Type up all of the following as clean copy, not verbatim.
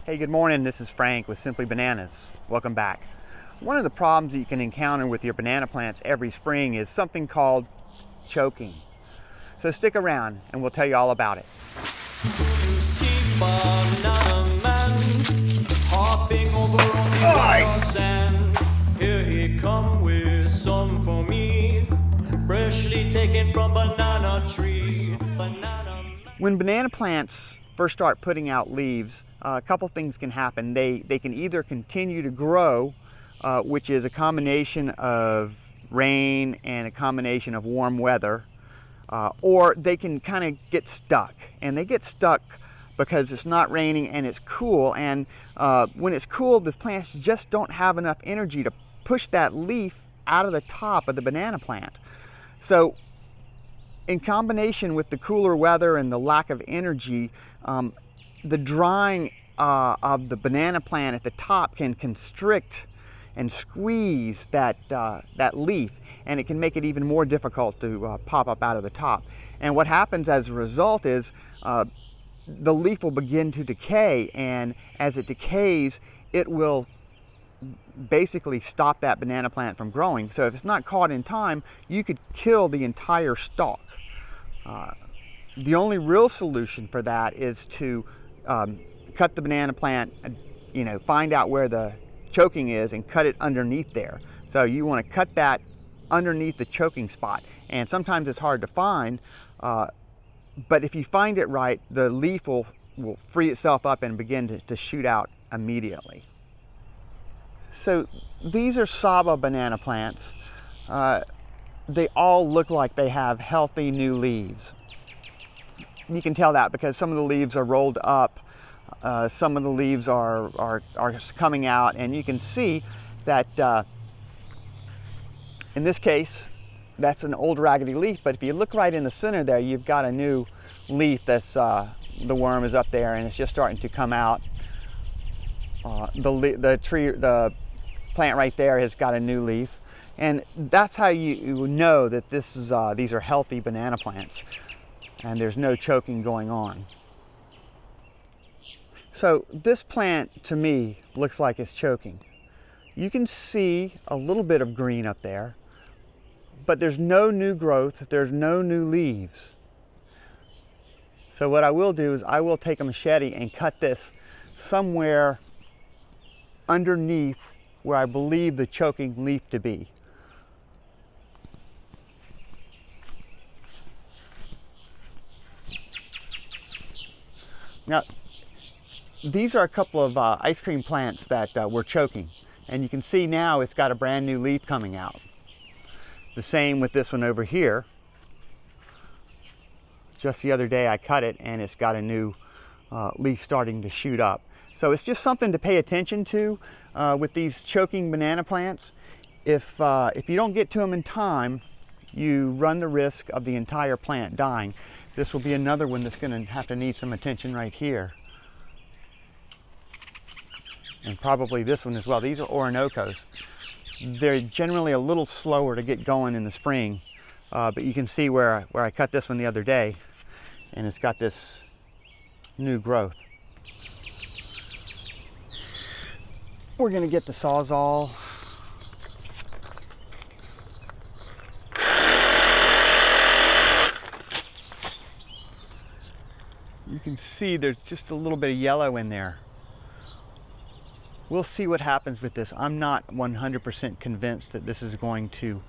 Hey, good morning. This is Frank with Simply Bananas. Welcome back. One of the problems that you can encounter with your banana plants every spring is something called choking. So stick around and we'll tell you all about it. You see banana man hopping over on the sand. Here he come with some for me, freshly taken from banana tree. When banana plants first start putting out leaves, a couple things can happen. They can either continue to grow, which is a combination of rain and a combination of warm weather, or they can kind of get stuck. And they get stuck because it's not raining and it's cool. And when it's cool, the plants just don't have enough energy to push that leaf out of the top of the banana plant. So in combination with the cooler weather and the lack of energy, the drying of the banana plant at the top can constrict and squeeze that leaf, and it can make it even more difficult to pop up out of the top. And what happens as a result is the leaf will begin to decay, and as it decays, it will basically stop that banana plant from growing. So if it's not caught in time, you could kill the entire stalk. The only real solution for that is to cut the banana plant, find out where the choking is and cut it underneath there. So you want to cut that underneath the choking spot. And sometimes it's hard to find, but if you find it right, the leaf will free itself up and begin to shoot out immediately. So these are Saba banana plants. They all look like they have healthy new leaves. You can tell that because some of the leaves are rolled up, some of the leaves are coming out, and you can see that in this case that's an old raggedy leaf, but if you look right in the center there, you've got a new leaf that's the worm is up there and it's just starting to come out. The plant right there has got a new leaf, and that's how you know that these are healthy banana plants and there's no choking going on. So this plant to me looks like it's choking. You can see a little bit of green up there, but there's no new growth, there's no new leaves. So what I will do is I will take a machete and cut this somewhere underneath where I believe the choking leaf to be. Now, these are a couple of ice cream plants that were choking, and you can see now it's got a brand new leaf coming out. The same with this one over here. Just the other day I cut it and it's got a new leaf starting to shoot up. So it's just something to pay attention to with these choking banana plants. If you don't get to them in time, you run the risk of the entire plant dying. This will be another one that's going to have to need some attention right here. And probably this one as well. These are Orinoco's. They're generally a little slower to get going in the spring, but you can see where I cut this one the other day, and it's got this new growth. We're going to get the Sawzall. You can see there's just a little bit of yellow in there. We'll see what happens with this. I'm not 100% convinced that this is going to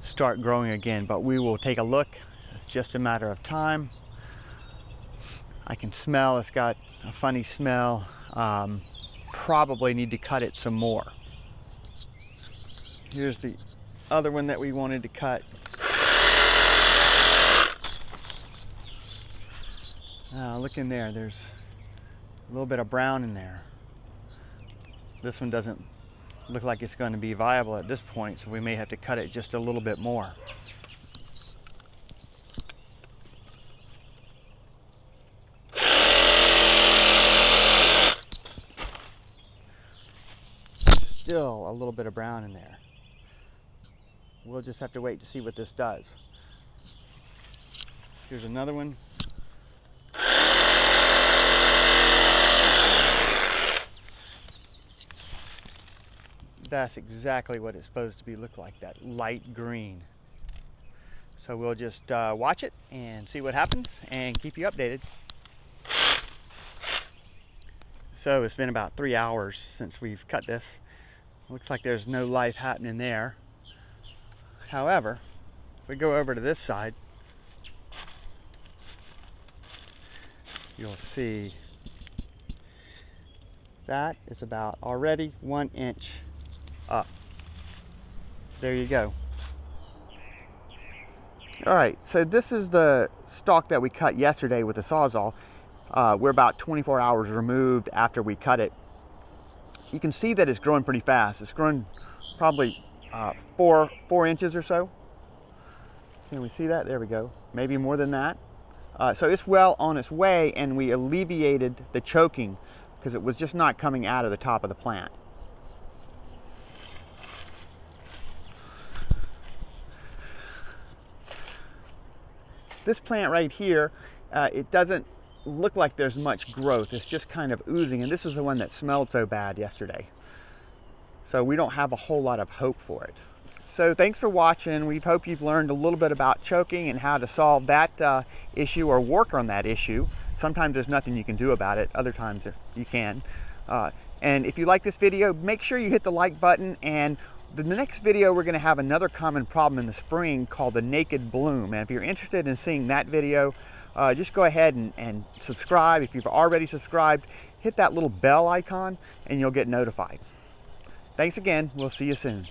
start growing again, but we will take a look. It's just a matter of time. I can smell it's got a funny smell. Probably need to cut it some more. Here's the other one that we wanted to cut. Look in there, there's a little bit of brown in there. This one doesn't look like it's going to be viable at this point, so we may have to cut it just a little bit more. Still a little bit of brown in there. We'll just have to wait to see what this does. Here's another one. that's exactly what it's supposed to be look like, that light green. So we'll just watch it and see what happens and keep you updated. So it's been about 3 hours since we've cut this. Looks like there's no life happening there. However, if we go over to this side, you'll see that is about already 1 inch up. There you go. All right, so this is the stalk that we cut yesterday with the Sawzall. We're about 24 hours removed after we cut it. You can see that it's growing pretty fast. It's growing probably 4 inches or so. Can we see that? There we go. Maybe more than that. So it's well on its way, and we alleviated the choking because it was just not coming out of the top of the plant. This plant right here, it doesn't look like there's much growth. It's just kind of oozing, and this is the one that smelled so bad yesterday. So we don't have a whole lot of hope for it. So thanks for watching. We hope you've learned a little bit about choking and how to solve that issue or work on that issue. Sometimes there's nothing you can do about it. Other times you can. And if you like this video, make sure you hit the like button. And the next video, we're going to have another common problem in the spring called the naked bloom. And if you're interested in seeing that video, just go ahead and subscribe. If you've already subscribed, hit that little bell icon and you'll get notified. Thanks again. We'll see you soon.